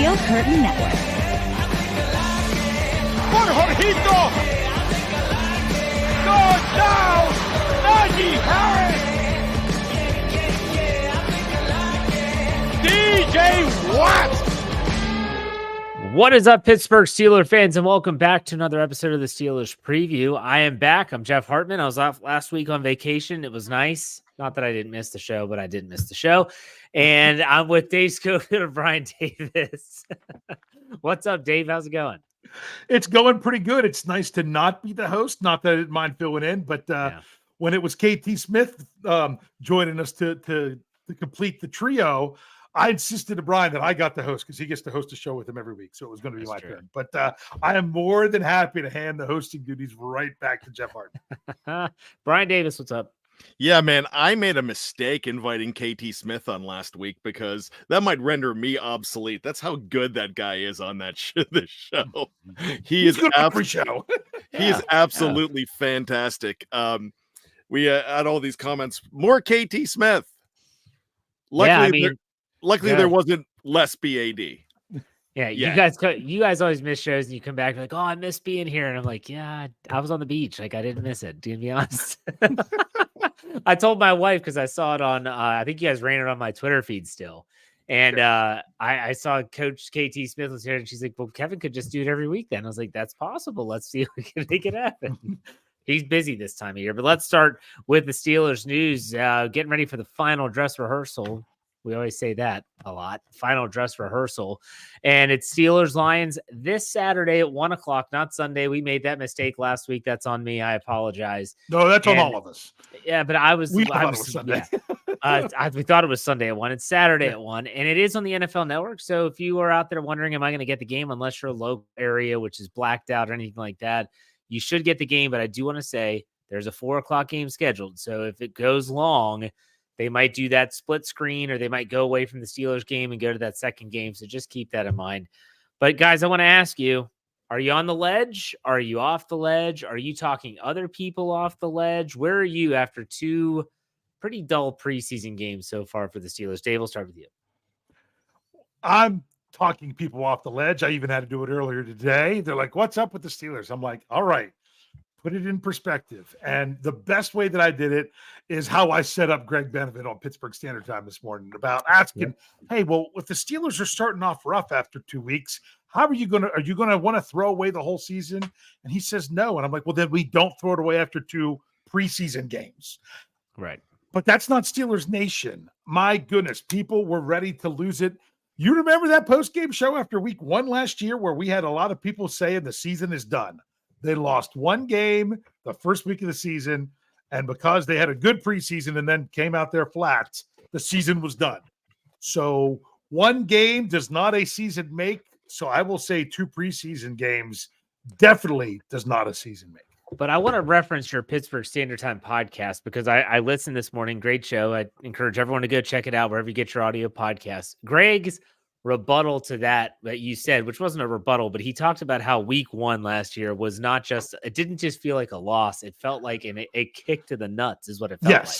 Steel Curtain Network. ¡Por Jorgito! ¡Goes down! Najee Harris! DJ Watt! What is up, Pittsburgh Steelers fans, and welcome back to another episode of the Steelers Preview. I am back. I'm Jeff Hartman. I was off last week on vacation. It was nice. Not that I didn't miss the show, but I did miss the show. And I'm with Dave Schofield and Bryan Davis. What's up, Dave? How's it going? It's going pretty good. It's nice to not be the host. Not that I didn't mind filling in, but when it was KT Smith joining us to complete the trio, I insisted to Bryan that I got the host because he gets to host a show with him every week. So it was going to be my turn. But I am more than happy to hand the hosting duties right back to Jeff Hartman. Bryan Davis, what's up? Yeah, man, I made a mistake inviting KT Smith on last week because that might render me obsolete. That's how good that guy is on that this show. He's good every show. He is absolutely fantastic. We had all these comments. More KT Smith. Luckily, there wasn't less BAD. Yeah, you guys always miss shows, and you come back and like, oh, I miss being here, and I'm like, yeah, I was on the beach, like I didn't miss it. To be honest, I told my wife because I saw it on. I think you guys ran it on my Twitter feed still, and I saw Coach KT Smith was here, and she's like, well, Kevin could just do it every week. Then I was like, that's possible. Let's see if we can make it happen. He's busy this time of year, but let's start with the Steelers news. Getting ready for the final dress rehearsal. We always say that a lot. Final dress rehearsal. And it's Steelers-Lions this Saturday at 1 o'clock, not Sunday. We made that mistake last week. That's on me. I apologize. No, that's on all of us. Yeah, but we thought it was Sunday. We thought it was Sunday at 1. It's Saturday at 1. And it is on the NFL Network. So if you are out there wondering, am I going to get the game unless you're a local area, which is blacked out or anything like that, you should get the game. But I do want to say there's a 4 o'clock game scheduled. So if it goes long, they might do that split screen, or they might go away from the Steelers game and go to that second game. So just keep that in mind. But guys, I want to ask you, are you on the ledge? Are you off the ledge? Are you talking other people off the ledge? Where are you after 2 pretty dull preseason games so far for the Steelers? Dave, we'll start with you. I'm talking people off the ledge. I even had to do it earlier today. They're like, what's up with the Steelers? I'm like, all right. Put it in perspective. And the best way that I did it is how I set up Greg Benevit on Pittsburgh Standard Time this morning about asking, hey, well, if the Steelers are starting off rough after 2 weeks, are you going to want to throw away the whole season? And he says no. And I'm like, well, then we don't throw it away after 2 preseason games. Right. But that's not Steelers Nation. My goodness, people were ready to lose it. You remember that post-game show after week 1 last year where we had a lot of people saying the season is done? They lost 1 game the first week of the season, and because they had a good preseason and then came out there flat, the season was done. So 1 game does not a season make. So I will say 2 preseason games definitely does not a season make. But I want to reference your Pittsburgh Standard Time podcast because I listened this morning. Great show. I encourage everyone to go check it out wherever you get your audio podcasts. Greg's rebuttal to that you said, which wasn't a rebuttal, but he talked about how week 1 last year was not just, it didn't just feel like a loss. It felt like a kick to the nuts is what it felt like.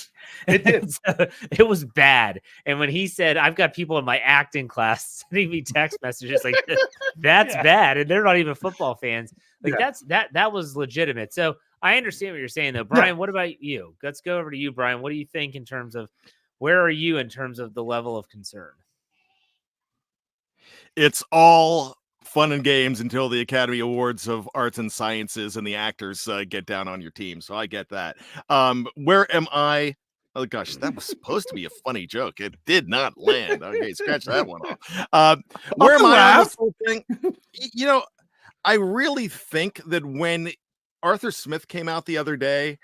It did. So it was bad. And when he said, I've got people in my acting class sending me text messages like, that's bad. And they're not even football fans. Like that was legitimate. So I understand what you're saying though. Bryan, what about you? Let's go over to you, Bryan. What do you think in terms of, where are you in terms of the level of concern? It's all fun and games until the Academy Awards of Arts and Sciences and the actors get down on your team. So I get that. Where am I? Oh, gosh, that was supposed to be a funny joke. It did not land. Okay, scratch that one off. Where am I on this whole thing? I really think that when Arthur Smith came out the other day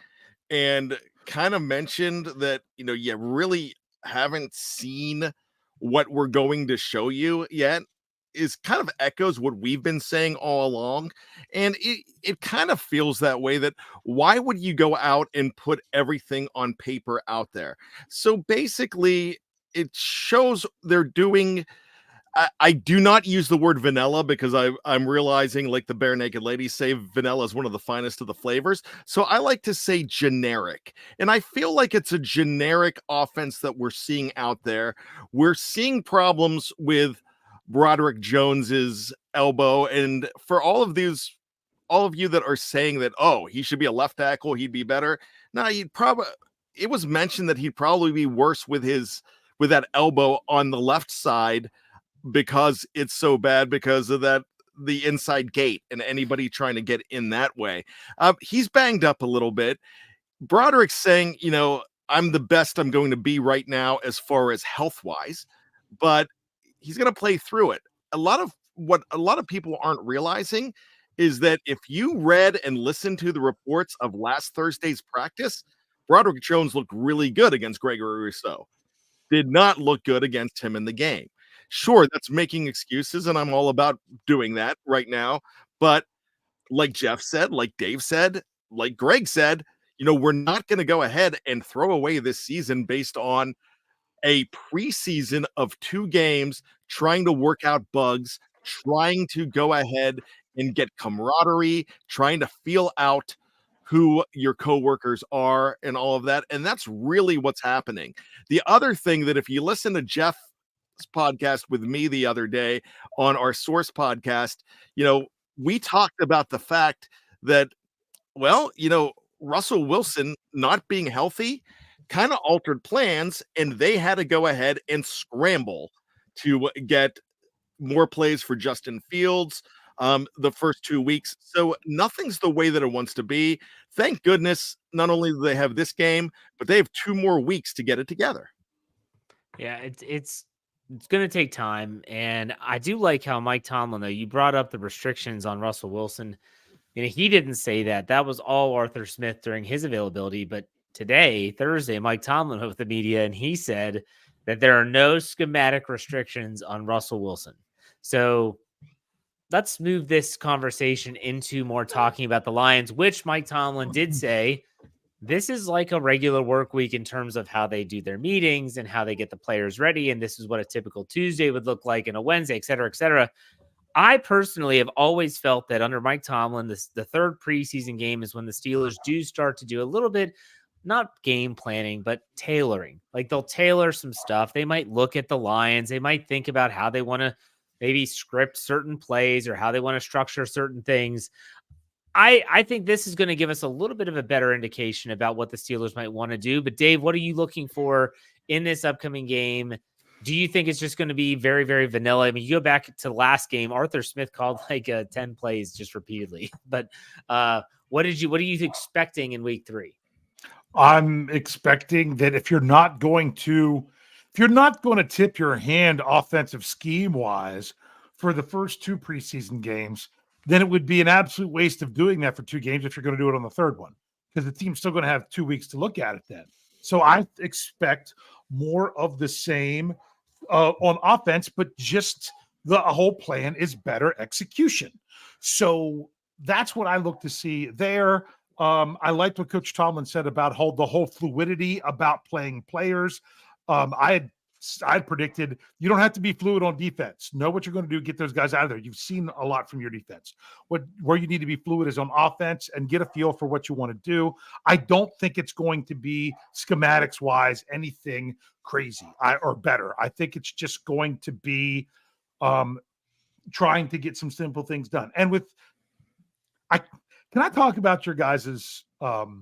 and kind of mentioned that, you really haven't seen what we're going to show you yet, is kind of echoes what we've been saying all along. And it kind of feels that way, that why would you go out and put everything on paper out there? So basically it shows they're doing, I do not use the word vanilla because I'm realizing, like the Bare Naked Ladies say, vanilla is one of the finest of the flavors. So I like to say generic. And I feel like it's a generic offense that we're seeing out there. We're seeing problems with Broderick Jones's elbow. And for all of you that are saying that, oh, he should be a left tackle, he'd be better. No, it was mentioned that he'd probably be worse with that elbow on the left side because it's so bad because of the inside gate and anybody trying to get in that way. He's banged up a little bit. Broderick's saying, I'm the best I'm going to be right now as far as health-wise, but he's going to play through it. What a lot of people aren't realizing is that if you read and listened to the reports of last Thursday's practice, Broderick Jones looked really good against Gregory Rousseau. Did not look good against him in the game. Sure, that's making excuses, and I'm all about doing that right now. But like Jeff said, like Dave said, like Greg said, we're not going to go ahead and throw away this season based on a preseason of 2 games, trying to work out bugs, trying to go ahead and get camaraderie, trying to feel out who your coworkers are and all of that. And that's really what's happening. The other thing that if you listen to Jeff's podcast with me the other day on our Source podcast, we talked about the fact that, Russell Wilson not being healthy kind of altered plans, and they had to go ahead and scramble to get more plays for Justin Fields the first 2 weeks. So nothing's the way that it wants to be. Thank goodness, not only do they have this game, but they have 2 more weeks to get it together. Yeah, it's going to take time. And I do like how Mike Tomlin, though, you brought up the restrictions on Russell Wilson. He didn't say that. That was all Arthur Smith during his availability. But today, Thursday, Mike Tomlin went with the media, and he said that there are no schematic restrictions on Russell Wilson. So let's move this conversation into more talking about the Lions, which Mike Tomlin did say this is like a regular work week in terms of how they do their meetings and how they get the players ready. And this is what a typical Tuesday would look like and a Wednesday, et cetera, et cetera. I personally have always felt that under Mike Tomlin, the third preseason game is when the Steelers do start to do a little bit, not game planning, but tailoring. Like they'll tailor some stuff. They might look at the Lions. They might think about how they want to maybe script certain plays or how they want to structure certain things. I think this is going to give us a little bit of a better indication about what the Steelers might want to do. But Dave, what are you looking for in this upcoming game? Do you think it's just going to be very, very vanilla? I mean, you go back to last game, Arthur Smith called like 10 plays just repeatedly. But what are you expecting in week 3? I'm expecting that if you're not going to tip your hand offensive scheme wise for the first 2 preseason games, then it would be an absolute waste of doing that for 2 games if you're going to do it on the third one, because the team's still going to have 2 weeks to look at it then. So I expect more of the same on offense, but just the whole plan is better execution. So that's what I look to see there. I liked what Coach Tomlin said about the whole fluidity about playing players. I had predicted you don't have to be fluid on defense. Know what you're going to do, get those guys out of there. You've seen a lot from your defense. Where you need to be fluid is on offense and get a feel for what you want to do. I don't think it's going to be schematics-wise anything crazy or better. I think it's just going to be trying to get some simple things done. And can I talk about your guys' Source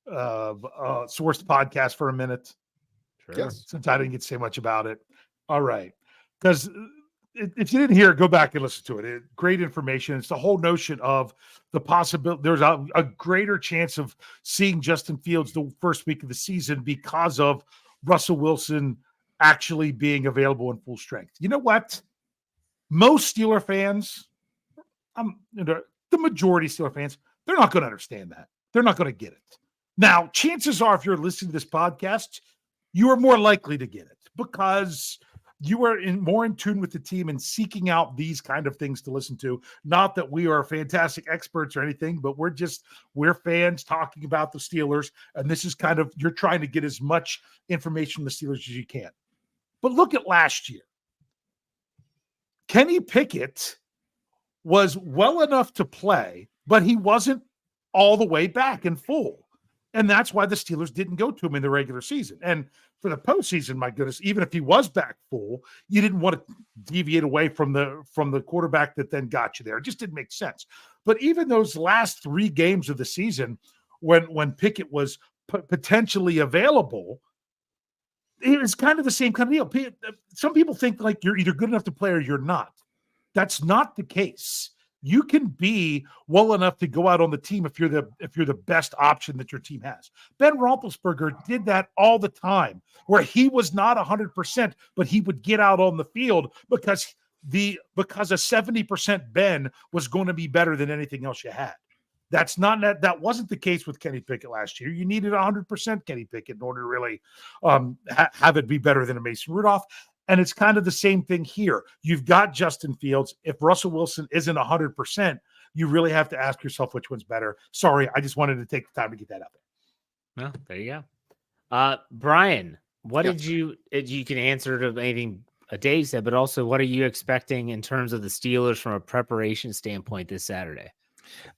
podcast for a minute? Yes. Since I didn't get to say much about it. All right. Because if you didn't hear it, go back and listen to it. Great information. It's the whole notion of the possibility. There's a greater chance of seeing Justin Fields the first week of the season because of Russell Wilson actually being available in full strength. You know what? Most Steeler fans, the majority of Steeler fans, they're not going to understand that. They're not going to get it. Now, chances are if you're listening to this podcast, you are more likely to get it because you are more in tune with the team and seeking out these kind of things to listen to. Not that we are fantastic experts or anything, but we're fans talking about the Steelers. And this is kind of, you're trying to get as much information from the Steelers as you can. But look at last year. Kenny Pickett was well enough to play, but he wasn't all the way back in full. And that's why the Steelers didn't go to him in the regular season. And for the postseason, my goodness, even if he was back full, you didn't want to deviate away from the quarterback that then got you there. It just didn't make sense. But even those last 3 games of the season, when Pickett was potentially available, it was kind of the same kind of deal. Some people think like you're either good enough to play or you're not. That's not the case. You can be well enough to go out on the team if you're the best option that your team has. Ben Roethlisberger did that all the time, where he was not 100%, but he would get out on the field because a 70% Ben was going to be better than anything else you had. That wasn't the case with Kenny Pickett last year. You needed 100% Kenny Pickett in order to really have it be better than a Mason Rudolph. And it's kind of the same thing here. You've got Justin Fields. If Russell Wilson isn't 100%, you really have to ask yourself which one's better. Sorry, I just wanted to take the time to get that out there. Well, there you go. Bryan, what did you can answer to anything Dave said, but also what are you expecting in terms of the Steelers from a preparation standpoint this Saturday?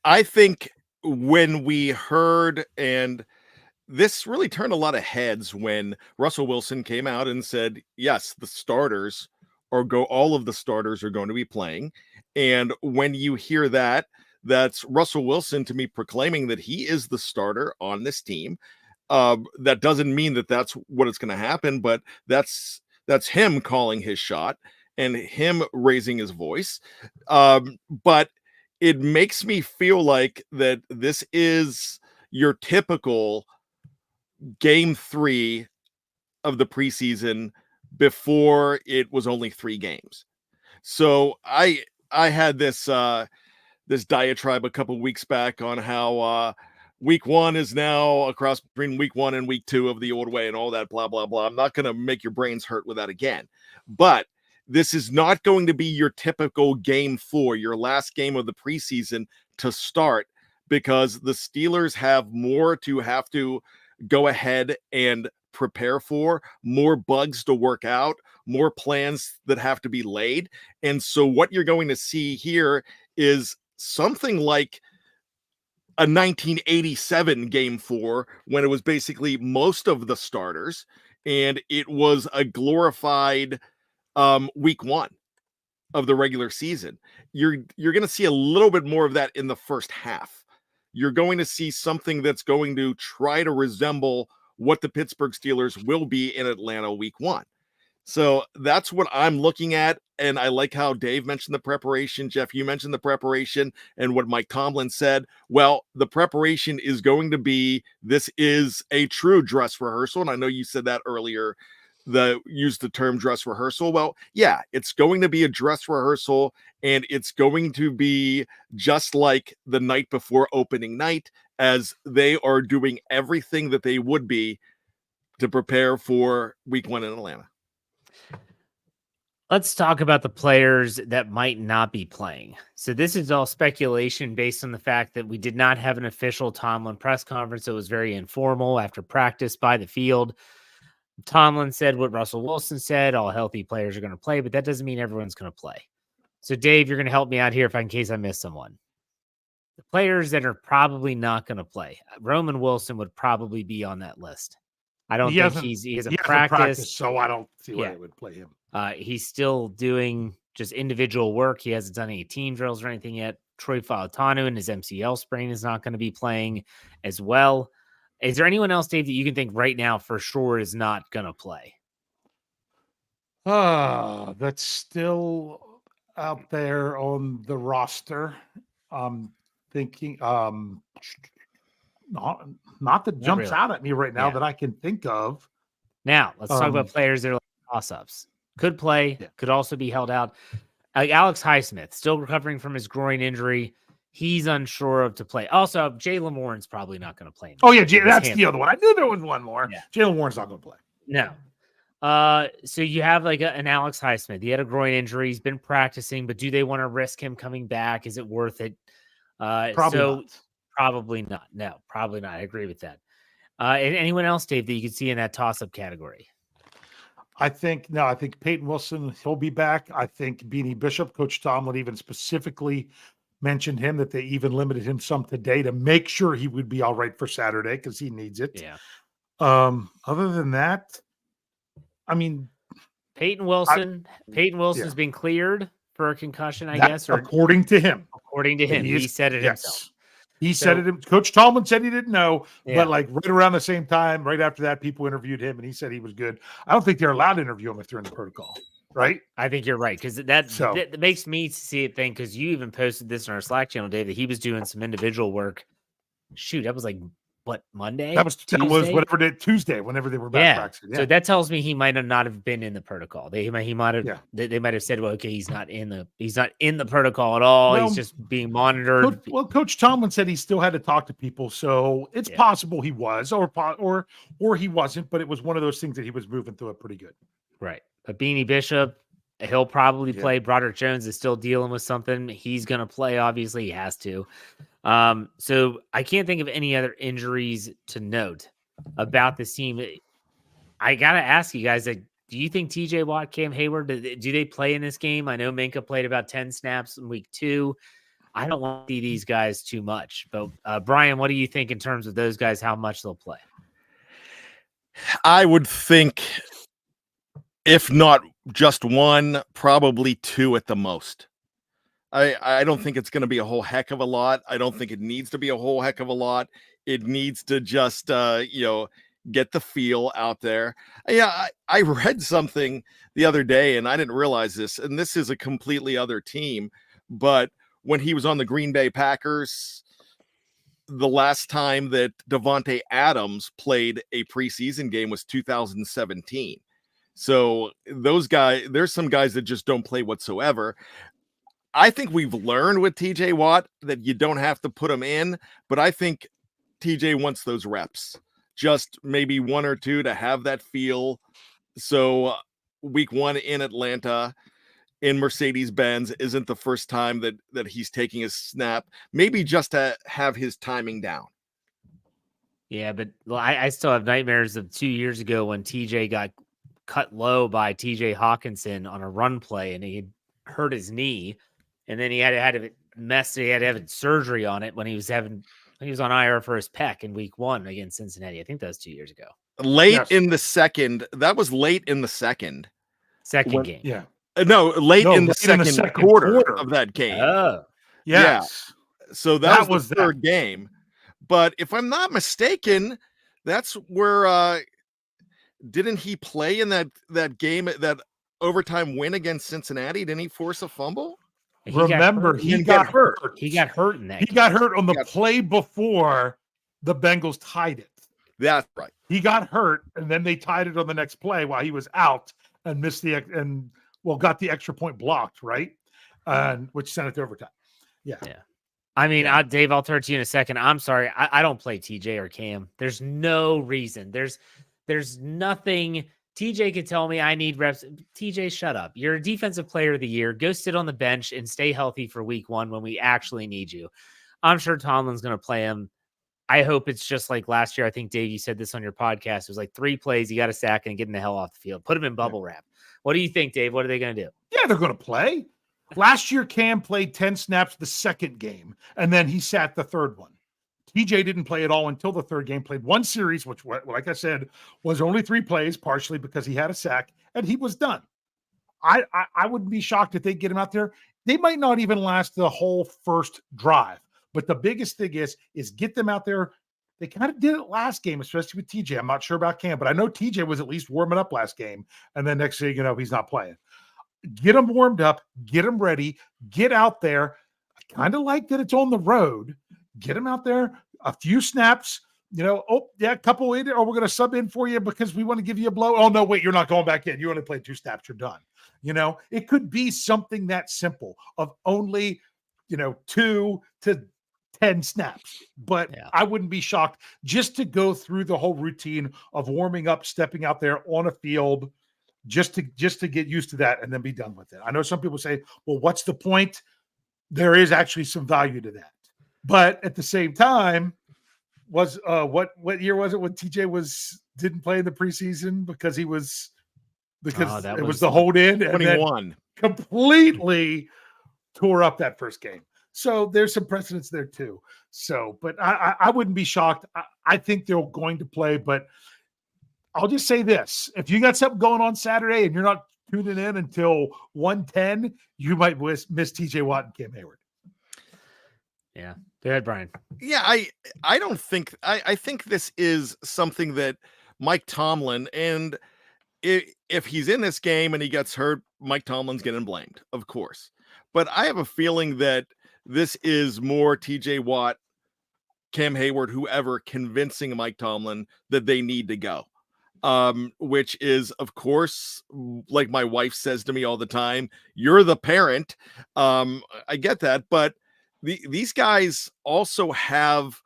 I think when we heard, and this really turned a lot of heads when Russell Wilson came out and said, yes, all of the starters are going to be playing. And when you hear that, that's Russell Wilson to me proclaiming that he is the starter on this team. That doesn't mean that that's what it's going to happen, but that's him calling his shot and him raising his voice. But it makes me feel like that this is your typical game 3 of the preseason before it was only 3 games. So I had this diatribe a couple weeks back on how week 1 is now a cross between week 1 and week 2 of the old way and all that blah blah blah. I'm not going to make your brains hurt with that again, but this is not going to be your typical game 4, your last game of the preseason to start, because the Steelers have more to have to go ahead and prepare for, more bugs to work out, more plans that have to be laid. And so what you're going to see here is something like a 1987 game 4, when it was basically most of the starters, and it was a glorified week 1 of the regular season. You're going to see a little bit more of that in the first half. You're going to see something that's going to try to resemble what the Pittsburgh Steelers will be in Atlanta week 1. So that's what I'm looking at. And I like how Dave mentioned the preparation. Jeff, you mentioned the preparation, and what Mike Tomlin said. Well, the preparation is going to be, this is a true dress rehearsal. And I know you said that earlier, used the term dress rehearsal. Well, yeah, it's going to be a dress rehearsal, and it's going to be just like the night before opening night, as they are doing everything that they would be to prepare for week 1 in Atlanta. Let's talk about the players that might not be playing. So this is all speculation based on the fact that we did not have an official Tomlin press conference. It was very informal after practice by the field. Tomlin said what Russell Wilson said, all healthy players are going to play, but that doesn't mean everyone's going to play. So Dave, you're going to help me out here in case I miss someone. The players that are probably not going to play, Roman Wilson would probably be on that list. I don't think he hasn't practiced, so I don't see why I would play him. He's still doing just individual work. He hasn't done any team drills or anything yet. Troy Fautanu and his MCL sprain is not going to be playing as well. Is there anyone else, Dave, that you can think right now for sure is not going to play? That's still out there on the roster. Thinking, not that jumps out at me right now that I can think of. Now, let's talk about players that are like toss-ups. Could play, could also be held out. Like Alex Highsmith, still recovering from his groin injury. He's unsure of to play. Also, Jaylen Warren's probably not going to play. Oh, yeah, that's the other one. I knew there was one more. Yeah. Jaylen Warren's not going to play. No. So you have like an Alex Highsmith. He had a groin injury. He's been practicing, but do they want to risk him coming back? Is it worth it? Probably not. Probably not. No, probably not. I agree with that. Anyone else, Dave, that you could see in that toss-up category? I think Peyton Wilson, he'll be back. I think Beanie Bishop, Coach Tomlin even specifically mentioned him, that they even limited him some today to make sure he would be all right for Saturday because he needs it. Yeah. Other than that, I mean, Peyton Wilson's been cleared for a concussion, I guess, or according to him. According to him, he said it himself. He said it. Coach Tallman said he didn't know, Yeah. but like right around the same time, right after that, people interviewed him and he said he was good. I don't think they're allowed to interview him if they're in the protocol, right? I think you're right, because that makes me see it think, because you even posted this on our Slack channel, Dave, that he was doing some individual work. Shoot, that was like what, Monday? That was whatever day, Tuesday, whenever they were back practicing. Yeah. So that tells me he might not have been in the protocol. They might have they might have said, well, okay, he's not in the protocol at all. Well, he's just being monitored. Coach Tomlin said he still had to talk to people, so it's possible he was, or he wasn't, but it was one of those things that he was moving through it pretty good. Right. But Beanie Bishop, he'll probably play. Broderick Jones is still dealing with something. He's going to play. Obviously, he has to. So I can't think of any other injuries to note about this team. I got to ask you guys, do you think TJ Watt, Cam Hayward, do they play in this game? I know Minka played about 10 snaps in week 2. I don't want to see these guys too much, but Bryan, what do you think in terms of those guys, how much they'll play? I would think, if not just 1, probably 2 at the most. I don't think it's going to be a whole heck of a lot. I don't think it needs to be a whole heck of a lot. It needs to just, get the feel out there. Yeah, I read something the other day, and I didn't realize this, and this is a completely other team, but when he was on the Green Bay Packers, the last time that Devontae Adams played a preseason game was 2017. So those guys, there's some guys that just don't play whatsoever. I think we've learned with TJ Watt that you don't have to put him in, but I think TJ wants those reps, just maybe 1 or 2 to have that feel. So week 1 in Atlanta in Mercedes-Benz isn't the first time that he's taking a snap, maybe just to have his timing down. Yeah, but I still have nightmares of 2 years ago when TJ got cut low by TJ Hawkinson on a run play and he hurt his knee. And then he had to have surgery on it when he was on IR for his pec in week 1 against Cincinnati. I think that was 2 years ago. Late in the second. That was late in the second game. Yeah. Late in the second quarter of that game. Oh, yes. Yeah. So that was the third game. But if I'm not mistaken, that's where didn't he play in that game, that overtime win against Cincinnati? Didn't he force a fumble? Remember, he got hurt. He got hurt in that game. He got hurt on the play before the Bengals tied it. That's right. He got hurt, and then they tied it on the next play while he was out and got the extra point blocked, right? Which sent it to overtime. Yeah. I mean, Dave, I'll turn to you in a second. I'm sorry. I don't play TJ or Cam. There's no reason. There's nothing. TJ could tell me I need reps. TJ, shut up. You're a defensive player of the year. Go sit on the bench and stay healthy for week 1 when we actually need you. I'm sure Tomlin's going to play him. I hope it's just like last year. I think, Dave, you said this on your podcast. It was like 3 plays. You got to sack and get him the hell off the field. Put him in bubble wrap. What do you think, Dave? What are they going to do? Yeah, they're going to play. Last year, Cam played 10 snaps the second game, and then he sat the third one. TJ didn't play at all until the third game, played 1 series, which, like I said, was only 3 plays, partially because he had a sack, and he was done. I wouldn't be shocked if they get him out there. They might not even last the whole first drive, but the biggest thing is get them out there. They kind of did it last game, especially with TJ. I'm not sure about Cam, but I know TJ was at least warming up last game, and then next thing you know, he's not playing. Get them warmed up, get them ready, get out there. I kind of like that it's on the road. Get him out there, a few snaps, a couple in, or we're going to sub in for you because we want to give you a blow. Oh, no, wait, you're not going back in. You only played 2 snaps, you're done. It could be something that simple of only, 2 to 10 snaps. But I wouldn't be shocked just to go through the whole routine of warming up, stepping out there on a field, just to get used to that and then be done with it. I know some people say, well, what's the point? There is actually some value to that. But at the same time, what year was it when TJ didn't play in the preseason because it was the hold in 21 and completely tore up that first game. So there's some precedence there too. So, but I wouldn't be shocked. I think they're going to play, but I'll just say this. If you got something going on Saturday and you're not tuning in until 1:10, you might miss TJ Watt and Cam Hayward. Yeah. Go ahead, Brian. Yeah, I don't think I think this is something that Mike Tomlin, and if he's in this game and he gets hurt, Mike Tomlin's getting blamed, of course. But I have a feeling that this is more TJ Watt, Cam Hayward, whoever, convincing Mike Tomlin that they need to go. Which is, of course, like my wife says to me all the time, you're the parent. I get that, but these guys also have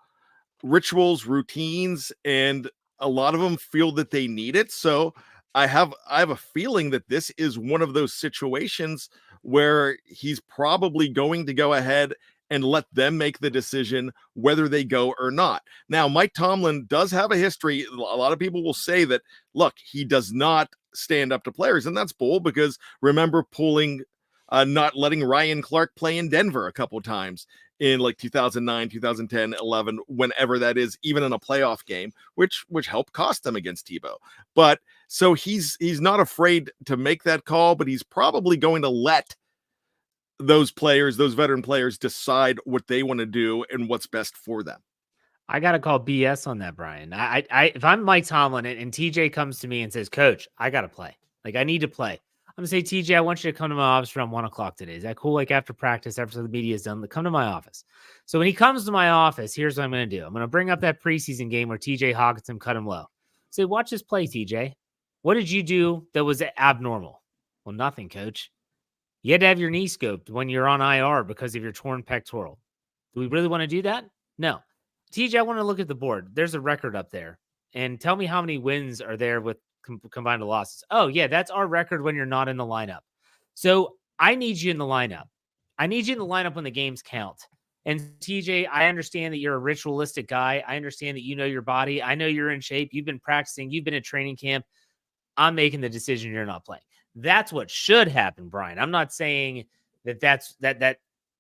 rituals, routines, and a lot of them feel that they need it. So I have a feeling that this is one of those situations where he's probably going to go ahead and let them make the decision whether they go or not. Now, Mike Tomlin does have a history. A lot of people will say that, look, he does not stand up to players, and that's bull, because remember not letting Ryan Clark play in Denver a couple of times in like 2009, 2010, 11, whenever that is, even in a playoff game, which helped cost them against Tebow. But so he's not afraid to make that call, but he's probably going to let those veteran players decide what they want to do and what's best for them. I got to call BS on that, Brian. If I'm Mike Tomlin and TJ comes to me and says, Coach, I got to play. Like, I need to play. I'm going to say, TJ, I want you to come to my office around 1:00 today. Is that cool? Like after practice, after the media is done, come to my office. So when he comes to my office, here's what I'm going to do. I'm going to bring up that preseason game where TJ Hawkinson cut him low. Say, watch this play, TJ. What did you do that was abnormal? Well, nothing, Coach. You had to have your knee scoped when you're on IR because of your torn pectoral. Do we really want to do that? No. TJ, I want to look at the board. There's a record up there. And tell me how many wins are there with combined losses. Oh, yeah, that's our record when you're not in the lineup. So I need you in the lineup. I need you in the lineup when the games count. And TJ, I understand that you're a ritualistic guy. I understand that you know your body. I know you're in shape. You've been practicing. You've been at training camp. I'm making the decision you're not playing. That's what should happen, Brian. I'm not saying that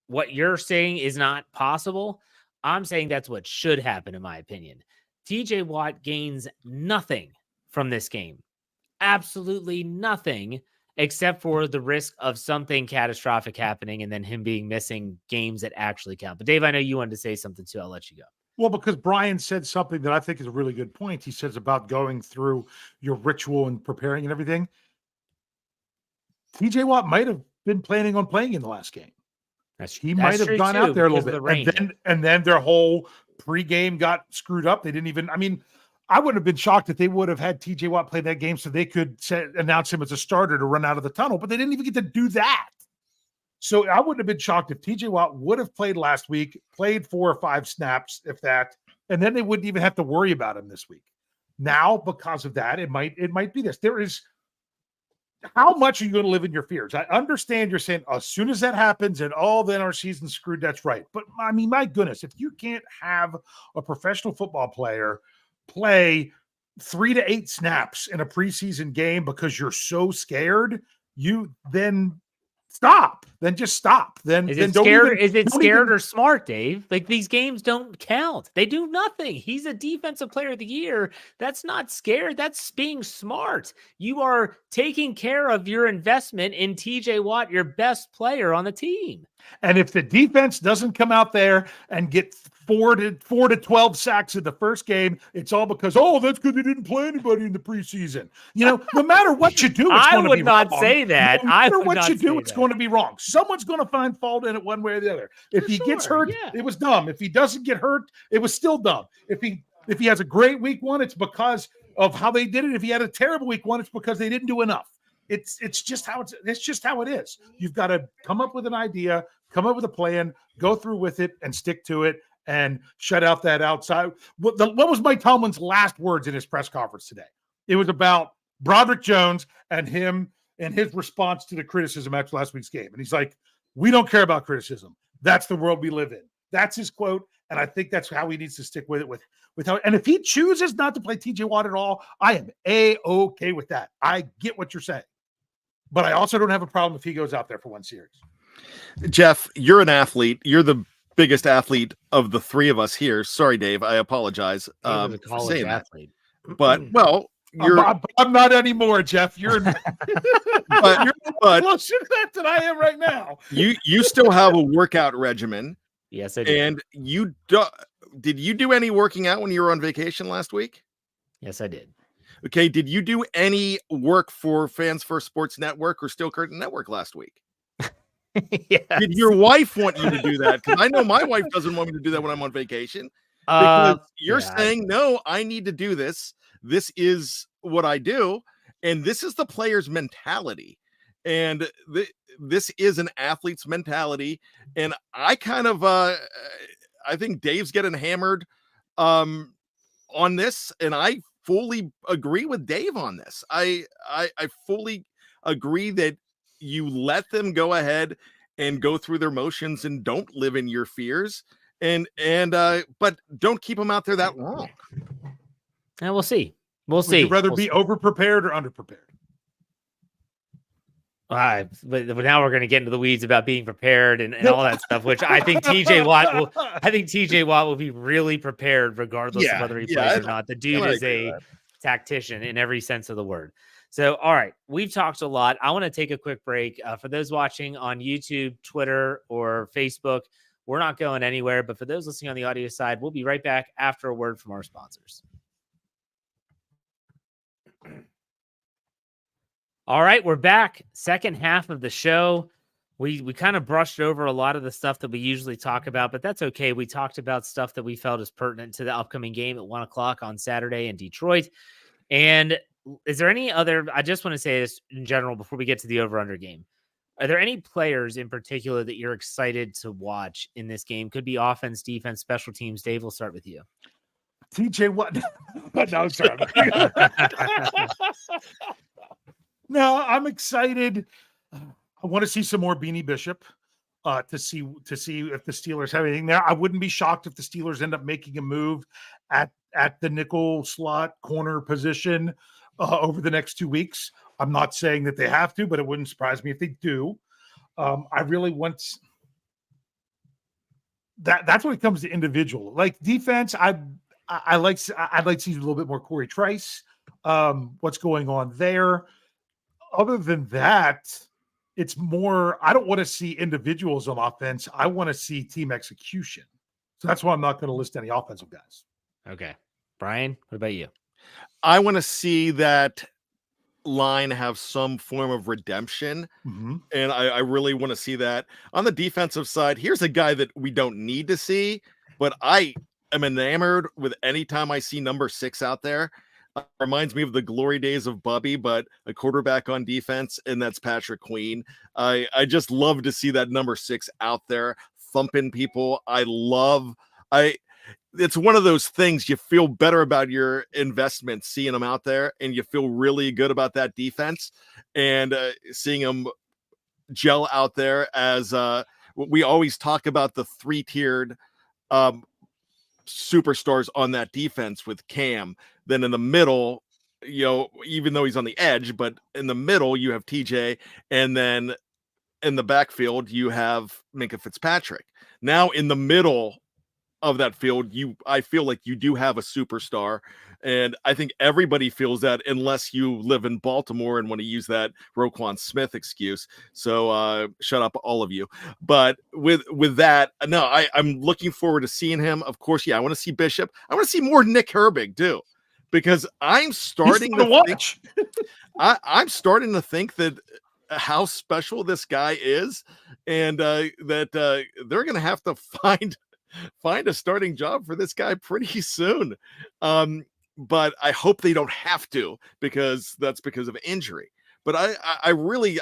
what you're saying is not possible. I'm saying that's what should happen, in my opinion. TJ Watt gains nothing from this game. Absolutely nothing, except for the risk of something catastrophic happening and then him being missing games that actually count. But Dave, I know you wanted to say something too. I'll let you go. Well, because Brian said something that I think is a really good point. He says about going through your ritual and preparing and everything. TJ Watt might have been planning on playing in the last game. He might have gone out there a little bit. And then their whole pregame got screwed up. They didn't even, I wouldn't have been shocked if they would have had TJ Watt play that game so they could announce him as a starter to run out of the tunnel, but they didn't even get to do that. So I wouldn't have been shocked if TJ Watt would have played last week, played 4 or 5 snaps, if that, and then they wouldn't even have to worry about him this week. Now, because of that, it might be this. There is, how much are you going to live in your fears? I understand you're saying as soon as that happens and then our season's screwed, that's right. But my goodness, if you can't have a professional football player play 3 to 8 snaps in a preseason game because you're so scared, then stop. Then just stop. Is it scared or smart, Dave? Like, these games don't count. They do nothing. He's a defensive player of the year. That's not scared. That's being smart. You are taking care of your investment in TJ Watt, your best player on the team. And if the defense doesn't come out there and get 4 to 12 sacks in the first game, it's all because, that's because they didn't play anybody in the preseason. No matter what you do, it's going to be wrong. I would not say that. No matter what you do, it's going to be wrong. Someone's going to find fault in it one way or the other. If he gets hurt, it was dumb. If he doesn't get hurt, it was still dumb. If he has a great week 1, it's because of how they did it. If he had a terrible week 1, it's because they didn't do enough. It's just how it is. You've got to come up with an idea, come up with a plan, go through with it, and stick to it, and shut out that outside. What was Mike Tomlin's last words in his press conference today? It was about Broderick Jones and him and his response to the criticism after last week's game. And he's like, we don't care about criticism. That's the world we live in. That's his quote. And I think that's how he needs to stick with it. And if he chooses not to play TJ Watt at all, I am A-okay with that. I get what you're saying. But I also don't have a problem if he goes out there for one series. Jeff, you're an athlete. You're the biggest athlete of the three of us here. Sorry, Dave. I apologize He was a for college saying that. athlete. But well, I'm not anymore, Jeff. You're but closer to that than I am right now. you still have a workout regimen. Yes, I did. And did you do any working out when you were on vacation last week? Yes, I did. Okay. Did you do any work for Fans First Sports Network or Steel Curtain Network last week? Yes. Did your wife want you to do that? Because I know my wife doesn't want me to do that when I'm on vacation. Because you're saying, no, I need to do this. This is what I do. And this is the player's mentality. And this is an athlete's mentality. And I kind of, I think Dave's getting hammered on this. And I fully agree with Dave on this. I fully agree that you let them go ahead and go through their motions and don't live in your fears but don't keep them out there that long. And we'll see. We'll Would see. you rather We'll be see. over prepared or under prepared? But now we're going to get into the weeds about being prepared and all that stuff, which I think TJ Watt will be really prepared regardless of whether he plays or not. The dude is a tactician in every sense of the word. So, all right, we've talked a lot. I want to take a quick break. For those watching on YouTube, Twitter, or Facebook, we're not going anywhere. But for those listening on the audio side, we'll be right back after a word from our sponsors. All right, we're back. Second half of the show. We kind of brushed over a lot of the stuff that we usually talk about, but that's okay. We talked about stuff that we felt is pertinent to the upcoming game at 1:00 on Saturday in Detroit. And is there any other, I just want to say this in general before we get to the over-under game. Are there any players in particular that you're excited to watch in this game? Could be offense, defense, special teams. Dave, we'll start with you. TJ Watt. No, sorry. No, I'm excited. I want to see some more Beanie Bishop to see if the Steelers have anything there. I wouldn't be shocked if the Steelers end up making a move at the nickel slot corner position over the next 2 weeks. I'm not saying that they have to, but it wouldn't surprise me if they do. I really want that. That's when it comes to individual, like defense. I'd like to see a little bit more Corey Trice. What's going on there? Other than that, it's more, I don't want to see individuals on offense. I want to see team execution. So that's why I'm not going to list any offensive guys. Okay. Brian, what about you? I want to see that line have some form of redemption. Mm-hmm. And I really want to see that. On the defensive side, here's a guy that we don't need to see, but I am enamored with any time I see number 6 out there. Reminds me of the glory days of Bubby, but a quarterback on defense, and that's Patrick Queen. I just love to see that number 6 out there thumping people. It's one of those things you feel better about your investment seeing them out there, and you feel really good about that defense and seeing them gel out there. As we always talk about the 3-tiered superstars on that defense with Cam. Then in the middle, even though he's on the edge, but in the middle you have TJ, and then in the backfield you have Minkah Fitzpatrick. Now in the middle of that field, I feel like you do have a superstar, and I think everybody feels that unless you live in Baltimore and want to use that Roquan Smith excuse. So shut up, all of you. But with that, no, I'm looking forward to seeing him. Of course, I want to see Bishop. I want to see more Nick Herbig too, because I'm starting to watch. I'm starting to think that how special this guy is, and that they're going to have to find a starting job for this guy pretty soon. But I hope they don't have to, because that's because of injury. But I really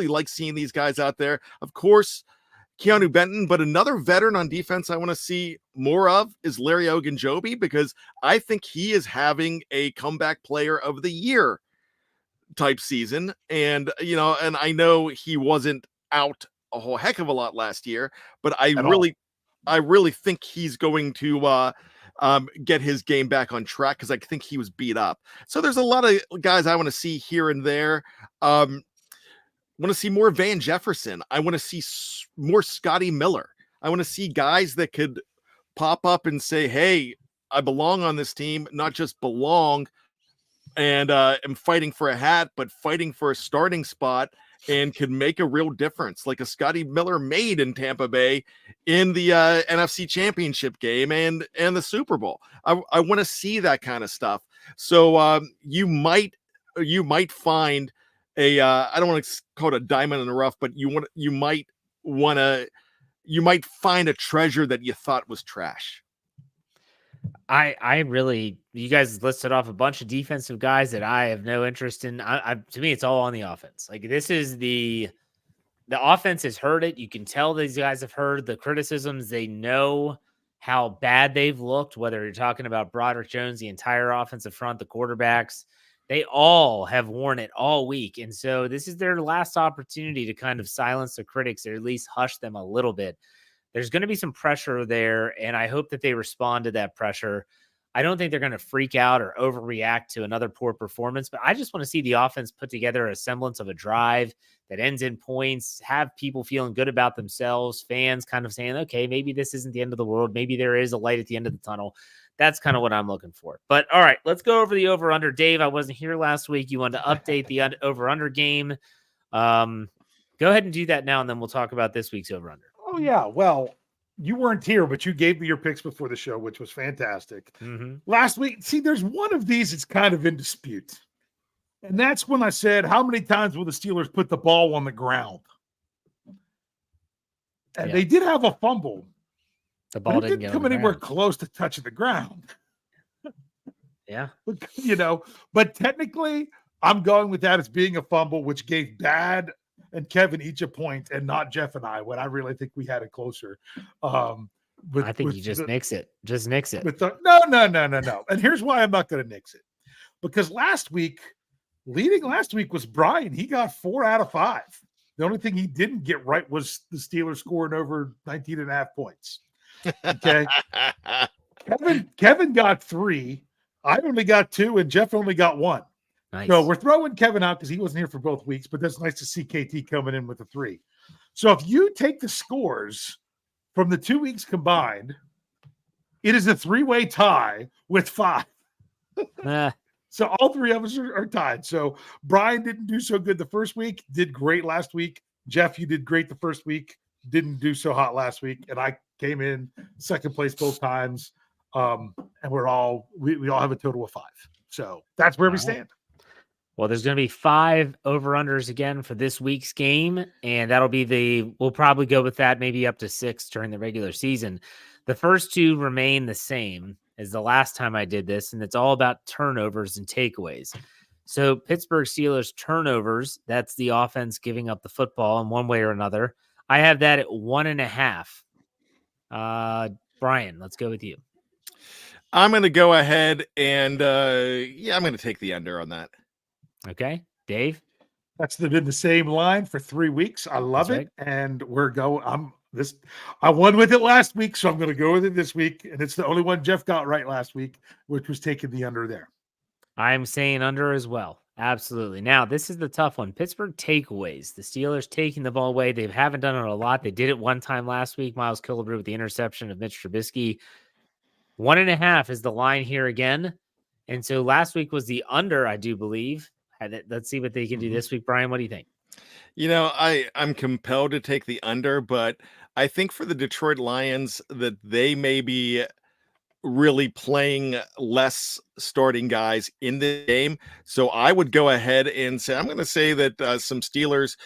like seeing these guys out there. Of course, Keanu Benton, but another veteran on defense I want to see more of is Larry Ogunjobi, because I think he is having a comeback player of the year type season. And, and I know he wasn't out a whole heck of a lot last year, but I really think he's going to get his game back on track, because I think he was beat up. So there's a lot of guys I want to see here and there. want to see more Van Jefferson. I want to see more Scotty Miller. I want to see guys that could pop up and say, hey, I belong on this team, not just belong and am fighting for a hat, but fighting for a starting spot and could make a real difference, like a Scotty Miller made in Tampa Bay in the NFC Championship game and the Super Bowl. I want to see that kind of stuff. So you might find a I don't want to call it a diamond in the rough, but you might find a treasure that you thought was trash. You guys listed off a bunch of defensive guys that I have no interest in. To me, it's all on the offense. Like, this is the offense has heard it. You can tell these guys have heard the criticisms. They know how bad they've looked, whether you're talking about Broderick Jones, the entire offensive front, the quarterbacks, they all have worn it all week. And so this is their last opportunity to kind of silence the critics, or at least hush them a little bit. There's going to be some pressure there, and I hope that they respond to that pressure. I don't think they're going to freak out or overreact to another poor performance, but I just want to see the offense put together a semblance of a drive that ends in points, have people feeling good about themselves, fans kind of saying, okay, maybe this isn't the end of the world. Maybe there is a light at the end of the tunnel. That's kind of what I'm looking for. But all right, let's go over the over-under. Dave, I wasn't here last week. You wanted to update the over-under game. Go ahead and do that now, and then we'll talk about this week's over-under. Oh, yeah. Well, you weren't here, but you gave me your picks before the show, which was fantastic. Mm-hmm. Last week, see, there's one of these that's kind of in dispute. And that's when I said, how many times will the Steelers put the ball on the ground? And they did have a fumble. The ball didn't come anywhere close to touching the ground. Yeah. But technically, I'm going with that as being a fumble, which gave Bad and Kevin each a point, and not Jeff and I, when I really think we had it closer. I think you just nix it. Just nix it. No. And here's why I'm not going to nix it. Because leading last week was Bryan. He got 4 out of 5. The only thing he didn't get right was the Steelers scoring over 19.5 points. Okay. Kevin got 3. I only got 2, and Jeff only got 1. Nice. So we're throwing Kevin out because he wasn't here for both weeks, but that's nice to see KT coming in with a 3. So if you take the scores from the 2 weeks combined, it is a 3-way tie with 5. So all 3 of us are tied. So Bryan didn't do so good the first week, did great last week. Jeff, you did great the first week, didn't do so hot last week. And I came in second place both times. And we all have a total of 5. So that's where we stand. Well, there's going to be 5 over-unders again for this week's game, and we'll probably go with that, maybe up to 6 during the regular season. The first 2 remain the same as the last time I did this, and it's all about turnovers and takeaways. So Pittsburgh Steelers turnovers, that's the offense giving up the football in one way or another. I have that at 1.5. Bryan, let's go with you. I'm going to go ahead and, I'm going to take the under on that. Okay, Dave. That's been the same line for 3 weeks. I love it, and we're going. I won with it last week, so I'm going to go with it this week, and it's the only one Jeff got right last week, which was taking the under there. I'm saying under as well. Absolutely. Now, this is the tough one. Pittsburgh takeaways. The Steelers taking the ball away. They haven't done it a lot. They did it one time last week. Miles Killebrew with the interception of Mitch Trubisky. 1.5 is the line here again, and so last week was the under, I do believe. Let's see what they can do this week. Bryan, what do you think? I'm compelled to take the under, but I think for the Detroit Lions that they may be really playing less starting guys in the game. So I would go ahead and say, I'm going to say that some Steelers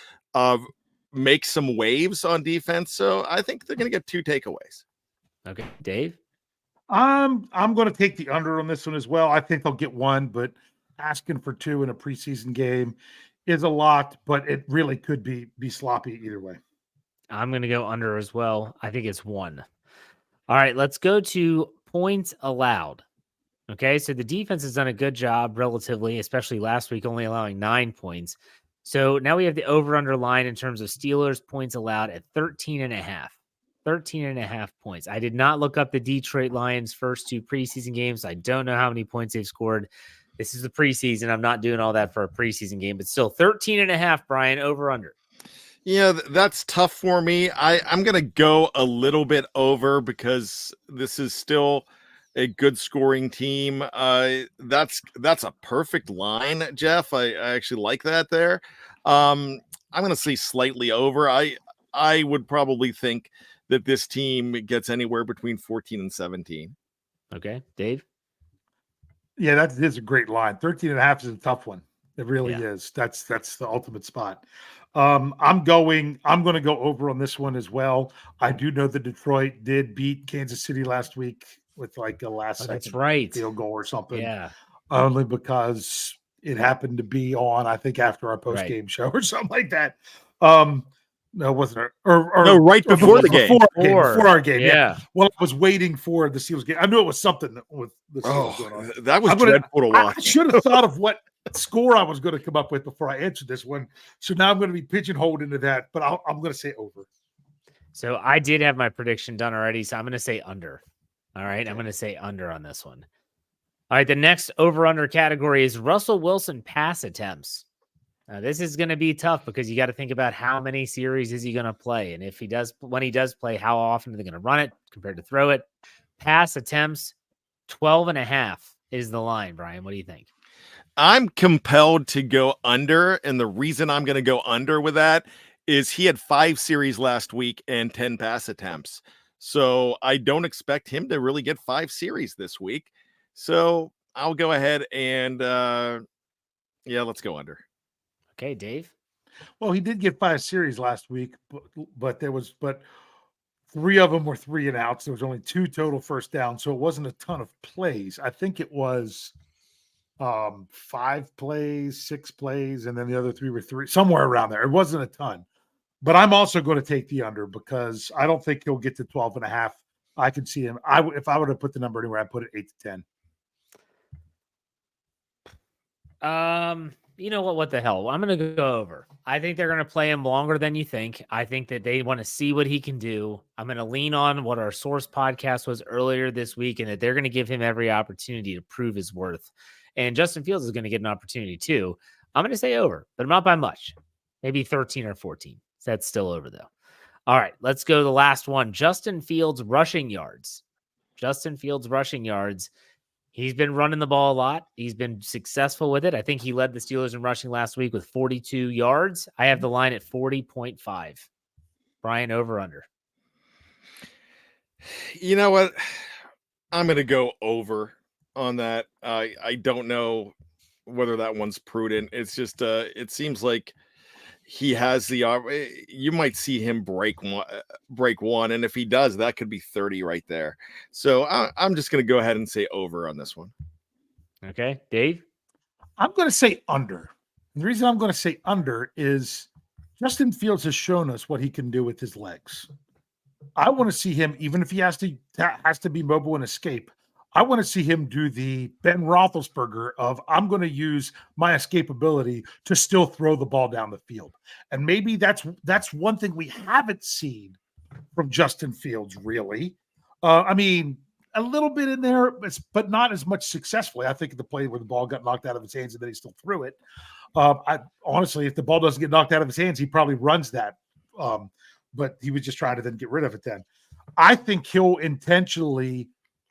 make some waves on defense. So I think they're going to get 2 takeaways. Okay. Dave? I'm going to take the under on this one as well. I think they'll get 1, but asking for 2 in a preseason game is a lot, but it really could be sloppy either way. I'm going to go under as well. I think it's 1. All right, let's go to points allowed. Okay, so the defense has done a good job relatively, especially last week, only allowing 9 points. So now we have the over-under line in terms of Steelers points allowed at 13.5. 13.5 points. I did not look up the Detroit Lions' first 2 preseason games. I don't know how many points they've scored. This is the preseason. I'm not doing all that for a preseason game, but still 13.5, Bryan, over under. Yeah, that's tough for me. I'm going to go a little bit over because this is still a good scoring team. That's a perfect line, Jeff. I actually like that there. I'm going to say slightly over. I would probably think that this team gets anywhere between 14 and 17. Okay, Dave? Yeah, that is a great line. 13.5 is a tough one. It really Yeah. is. That's the ultimate spot. I'm going to go over on this one as well. I do know that Detroit did beat Kansas City last week with like a last second That's right. field goal or something. Yeah. Only because it happened to be on, I think, after our post Right. game show or something like that. No, wasn't it? No, right before the game. Before our game. Yeah. Well, I was waiting for the Steelers game. I knew it was something with the Steelers going on. That was I'm gonna- dreadful to watch. I should have thought of what score I was going to come up with before I answered this one. So now I'm going to be pigeonholed into that, but I'm going to say over. So I did have my prediction done already, so I'm going to say under. All right, I'm going to say under on this one. All right, the next over-under category is Russell Wilson pass attempts. Now, this is going to be tough because you got to think about how many series is he going to play, and if he does, when he does play, how often are they going to run it compared to throw it? Pass attempts, 12.5 is the line. Brian, what do you think? I'm compelled to go under, and the reason I'm going to go under with that is he had 5 series last week and 10 pass attempts. So I don't expect him to really get 5 series this week. So I'll go ahead and let's go under. Okay, Dave. Well, he did get 5 series last week, but 3 of them were 3 and outs. There was only 2 total first down, so it wasn't a ton of plays. I think it was 5 plays, 6 plays, and then the other 3 were 3, somewhere around there. It wasn't a ton. But I'm also going to take the under because I don't think he'll get to 12.5. I could see him. If I would have put the number anywhere, I'd put it 8 to 10. You know what? What the hell? I'm going to go over. I think they're going to play him longer than you think. I think that they want to see what he can do. I'm going to lean on what our source podcast was earlier this week, and that they're going to give him every opportunity to prove his worth. And Justin Fields is going to get an opportunity too. I'm going to say over, but not by much. Maybe 13 or 14. So that's still over though. All right, let's go to the last one. Justin Fields rushing yards. Justin Fields rushing yards. He's been running the ball a lot. He's been successful with it. I think he led the Steelers in rushing last week with 42 yards. I have the line at 40.5. Brian, over, under. You know what? I'm going to go over on that. I don't know whether that one's prudent. It's just, it seems like he has you might see him break one. And if he does, that could be 30 right there. So I'm just going to go ahead and say over on this one. Okay. Dave? I'm going to say under. And the reason I'm going to say under is Justin Fields has shown us what he can do with his legs. I want to see him, even if he has to be mobile and escape, I want to see him do the Ben Roethlisberger of I'm going to use my escapability to still throw the ball down the field. And maybe that's one thing we haven't seen from Justin Fields, really. I mean, a little bit in there, but not as much successfully. I think the play where the ball got knocked out of his hands and then he still threw it. Honestly, if the ball doesn't get knocked out of his hands, he probably runs that. But he was just trying to then get rid of it then. I think he'll intentionally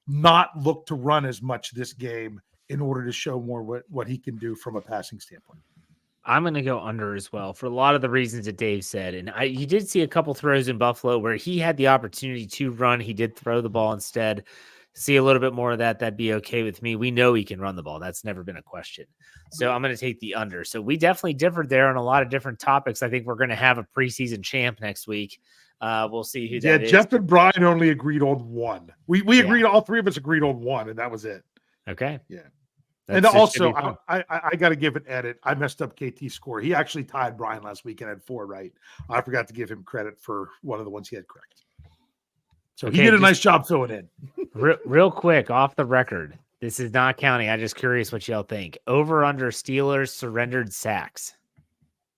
not look to run as much this game in order to show more what he can do from a passing standpoint. I'm going to go under as well for a lot of the reasons that Dave said. And you did see a couple throws in Buffalo where he had the opportunity to run. He did throw the ball instead. See a little bit more of that. That'd be okay with me. We know he can run the ball. That's never been a question. So I'm going to take the under. So we definitely differed there on a lot of different topics. I think we're going to have a preseason champ next week. We'll see who that is. Yeah, Jeff and Bryan only agreed on one. We agreed, all 3 of us agreed on one, and that was it. Okay. Yeah. That's and also, I got to give an edit. I messed up KT's score. He actually tied Bryan last week and had 4 right. I forgot to give him credit for one of the ones he had correct. So he did a nice job filling in. real quick, off the record. This is not counting. I'm just curious what y'all think. Over under Steelers surrendered sacks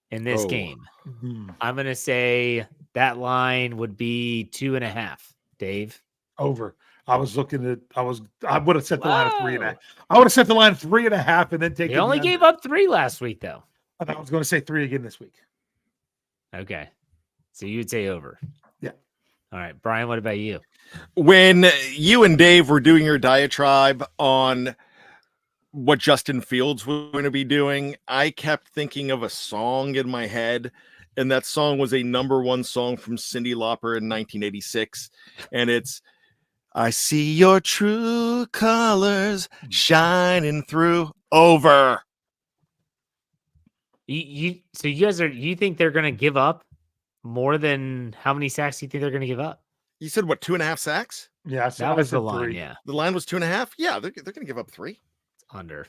in this game. Mm-hmm. I'm going to say that line would be 2.5. Dave? Over. I would have set the line at 3.5. I would have set the line at 3.5 and then take. He only gave up 3 last week, though. I was going to say 3 again this week. Okay. So you'd say over. Yeah. All right, Brian, what about you? When you and Dave were doing your diatribe on what Justin Fields was going to be doing, I kept thinking of a song in my head, and that song was a #1 song from Cyndi Lauper in 1986, and it's "I see your true colors shining through." Over. So you guys you think they're going to give up more than how many sacks do you think they're going to give up? You said what, 2.5 sacks? Yeah, That was the line. 3. Yeah, The line was 2.5. Yeah, they're going to give up 3. it's under.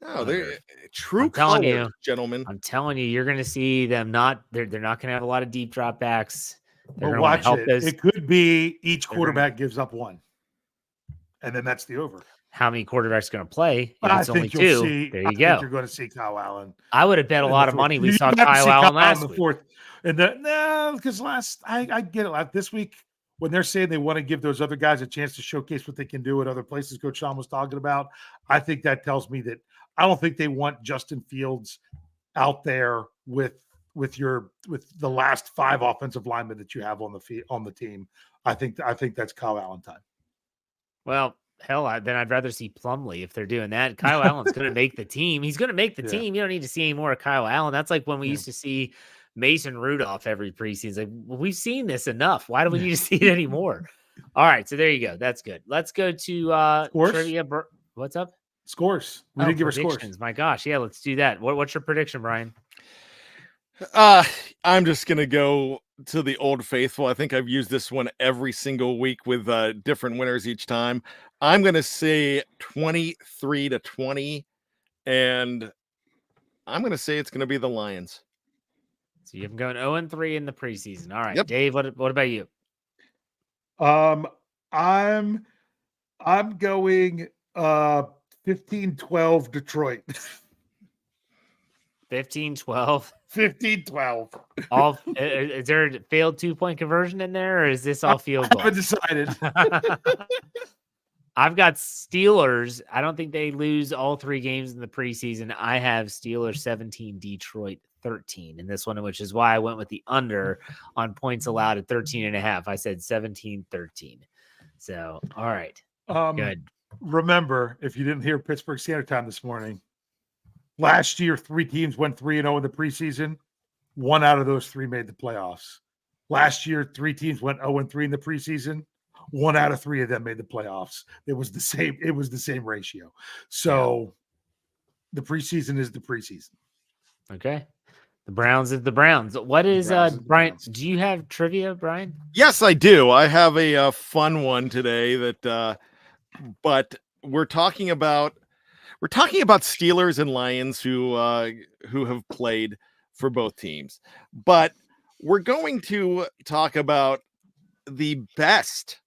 No, they're true I'm telling colors, you, gentlemen. I'm telling you, you're going to see them not. They're not going to have a lot of deep drop backs. They're But going to watch help it. those. It could be each They're quarterback gives up 1. And then that's the over. How many quarterbacks are going to play? If I it's only think you'll 2, see. there I you think go. you're going to see Kyle Allen. I would have bet a in lot the of fourth. money. We You saw have to see Kyle Allen in last the week. fourth. And no, because I get it. Like this week, when they're saying they want to give those other guys a chance to showcase what they can do at other places, Coach Sean was talking about, I think that tells me that I don't think they want Justin Fields out there with the last 5 offensive linemen that you have on the team. I think that's Kyle Allen time. Well, hell, then I'd rather see Plumlee if they're doing that. Kyle Allen's going to make the team. He's going to make the team. You don't need to see any more of Kyle Allen. That's like when we used to see Mason Rudolph every preseason. Like, we've seen this enough. Why do we need to see it anymore? All right, so there you go. That's good. Let's go to trivia. What's up? Scores. We didn't give our scores. Predictions. My gosh, yeah, let's do that. What's your prediction, Brian? I'm just gonna go to the old faithful. I think I've used this one every single week with different winners each time. I'm gonna say 23-20, and I'm gonna say it's gonna be the Lions. So you've gone 0-3 in the preseason. All right, Yep. Dave. What about you? I'm going 15-12 Detroit. 15-12. 15-12. All is there a failed 2-point conversion in there, or is this all field goal? I haven't decided. I've got Steelers. I don't think they lose all 3 games in the preseason. I have Steelers 17, Detroit 13 in this one, which is why I went with the under on points allowed at 13.5. I said 17-13. So, all right. Good. Remember, if you didn't hear Pittsburgh Standard Time this morning, last year 3 teams went 3-0 in the preseason. 1 out of those 3 made the playoffs. Last year 3 teams went 0-3 in the preseason. 1 out of 3 of them made the playoffs. It was the same ratio. So the preseason is the preseason. Okay. The Browns is the Browns. What is Brian? Browns. Do you have trivia, Brian? Yes, I do. I have a fun one today that but we're talking about Steelers and Lions who have played for both teams. But we're going to talk about the best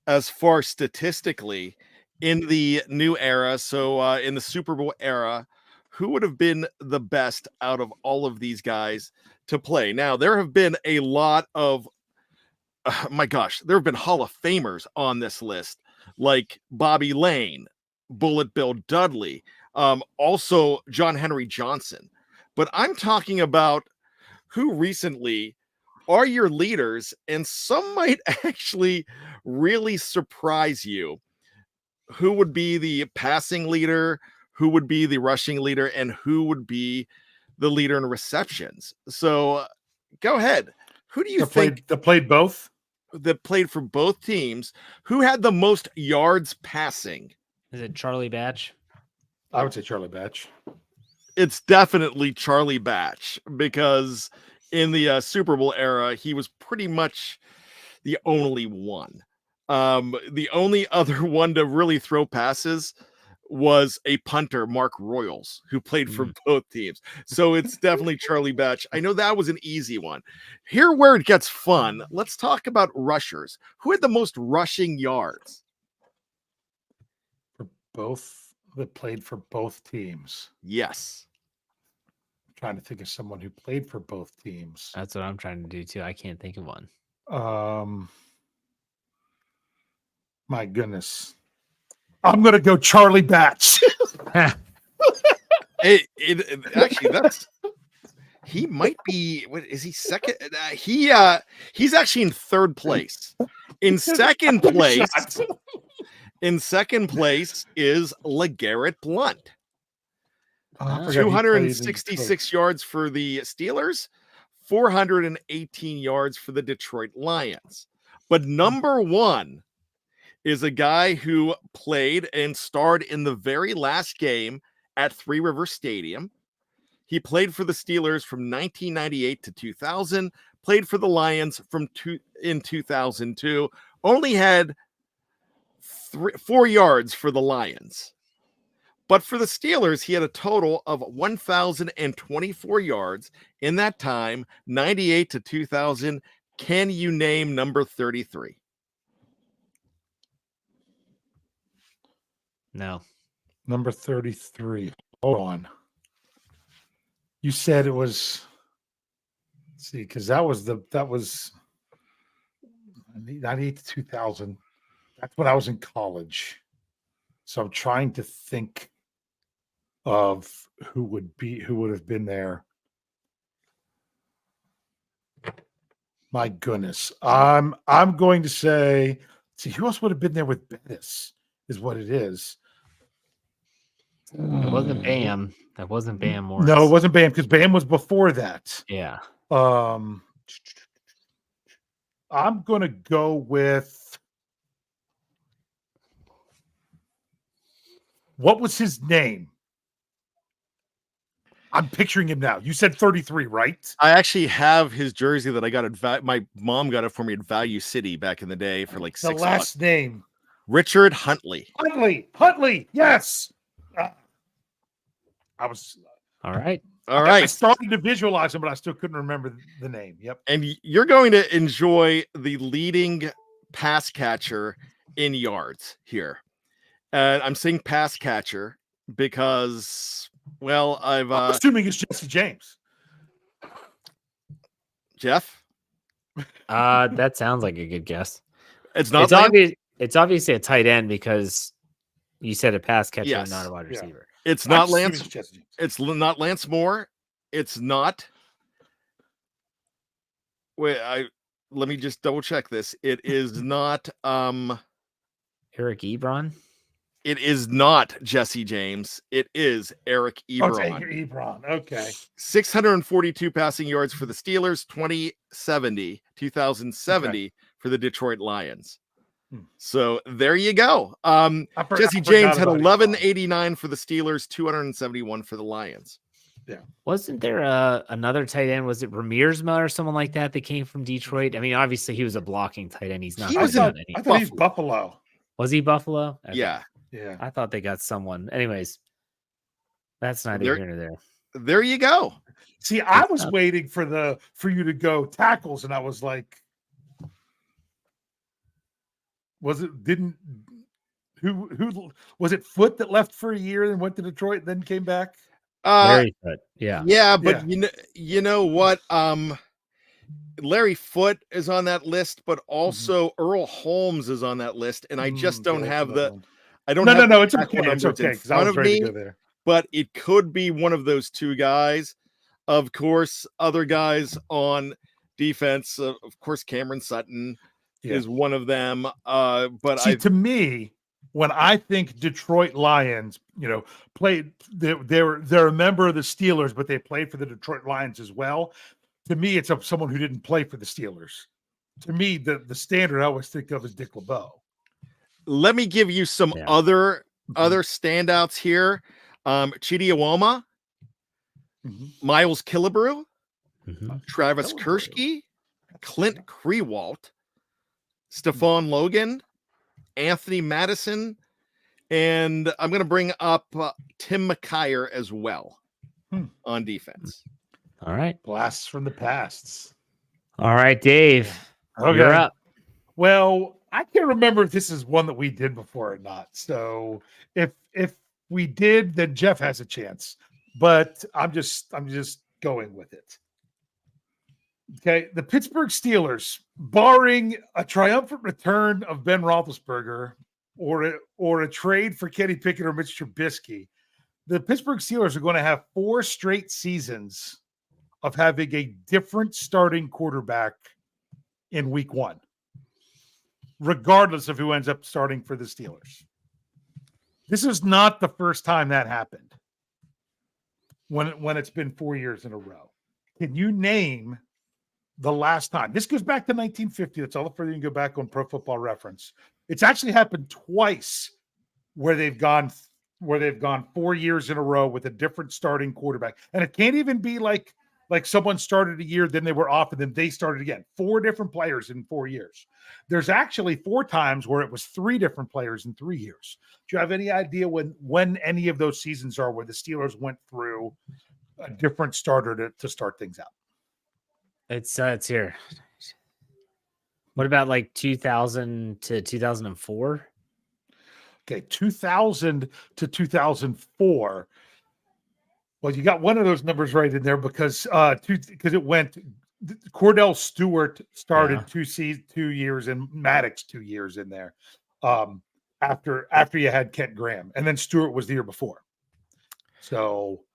as far statistically in the new era. So in the Super Bowl era, who would have been the best out of all of these guys to play? Now, there have been a lot of, there have been Hall of Famers on this list, like Bobby Lane, Bullet Bill Dudley, also John Henry Johnson. But I'm talking about who recently are your leaders, and some might actually really surprise you. Who would be the passing leader? Who would be the rushing leader? And who would be the leader in receptions? So go ahead. Who do you think that played both? That played for both teams? Who had the most yards passing? Is it Charlie Batch? I would say Charlie Batch. It's definitely Charlie Batch, because in the Super Bowl era, he was pretty much the only one. The only other one to really throw passes was a punter, Mark Royals, who played for both teams. So it's definitely Charlie Batch. I know that was an easy one. Here where it gets fun, let's talk about rushers. Who had the most rushing yards? For both that played for both teams. Yes. I'm trying to think of someone who played for both teams. That's what I'm trying to do too. I can't think of one. My goodness. I'm going to go Charlie Batch. Actually, he might be. What is he second? He's actually in third place. In second place, is LeGarrette Blount. 266 yards for the Steelers, 418 yards for the Detroit Lions. But number one is a guy who played and starred in the very last game at Three River Stadium. He played for the Steelers from 1998 to 2000, played for the Lions in 2002, only had 4 yards for the Lions. But for the Steelers, he had a total of 1,024 yards in that time, 98 to 2000. Can you name number 33? No. Number 33. Hold on. You said it was. Let's see, because that was 98 to 2000. That's when I was in college. So I'm trying to think of who would have been there. My goodness. I'm going to say, see, who else would have been there with Bettis is what it is. It wasn't Bam. That wasn't Bam Morris. No, it wasn't Bam because Bam was before that. Yeah. I'm going to go with, what was his name? I'm picturing him now. You said 33, right? I actually have his jersey that I got at my mom got it for me at Value City back in the day for like $6. The last name. Richard Huntley. Huntley. Yes. I was all right. I started to visualize him, but I still couldn't remember the name. Yep. And you're going to enjoy the leading pass catcher in yards here. And I'm saying pass catcher because, well, I'm assuming it's Jesse James. Jeff? That sounds like a good guess. It's not. It's obviously a tight end because you said a pass catcher, yes. And not a wide receiver. It's not Lance. It's not Lance Moore. It's not. Wait, let me just double check this. It is not. Eric Ebron. It is not Jesse James. It is Eric Ebron. Ebron. Okay. 642 passing yards for the Steelers, 2070 for the Detroit Lions. So there you go. Jesse James had 1189 for the Steelers, 271 for the Lions. Yeah. Wasn't there another tight end? Was it Ramiersma or someone like that came from Detroit? I mean, obviously he was a blocking tight end. He's not. I thought he was Buffalo. Was he Buffalo? Okay. Yeah. Yeah. I thought they got someone. Anyways, that's neither here nor there. There you go. See, I was waiting for you to go tackles, and I was like, who was it Foote that left for a year and went to Detroit and then came back? Larry Foote. Yeah. Yeah, but you know what? Larry Foote is on that list, but also Earl Holmes is on that list, and I just don't have the. I don't. No. It's okay. It's okay because I was ready to go there. But it could be one of those two guys. Of course, other guys on defense. Of course, Cameron Sutton is one of them. But to me, when I think Detroit Lions, played, they're a member of the Steelers, but they played for the Detroit Lions as well. To me, it's someone who didn't play for the Steelers. To me, the standard I always think of is Dick LeBeau. Let me give you some other standouts here. Chidi Awoma, Miles Killebrew, Travis Kershke, Clint Krewalt, Stephon Logan, Anthony Madison, and I'm going to bring up Tim McKyer as well on defense. All right. Blasts from the pasts. All right, Dave. Okay. You're up. Well, I can't remember if this is one that we did before or not. So if we did, then Jeff has a chance. But I'm just going with it. Okay, the Pittsburgh Steelers, barring a triumphant return of Ben Roethlisberger or a trade for Kenny Pickett or Mitch Trubisky, the Pittsburgh Steelers are going to have 4 straight seasons of having a different starting quarterback in week 1, regardless of who ends up starting for the Steelers. This is not the first time that happened when it's been 4 years in a row. Can you name the last time? This goes back to 1950. That's all the further you can go back on Pro Football Reference. It's actually happened twice where they've gone 4 years in a row with a different starting quarterback. And it can't even be like someone started a year, then they were off, and then they started again. 4 different players in 4 years. There's actually 4 times where it was 3 different players in 3 years. Do you have any idea when any of those seasons are where the Steelers went through a different starter to start things out? It's here. What about like 2000 to 2004? Okay, 2000 to 2004. Well, you got one of those numbers right in there because it went. Cordell Stewart started 2 years and Maddox 2 years in there. After you had Kent Graham, and then Stewart was the year before. So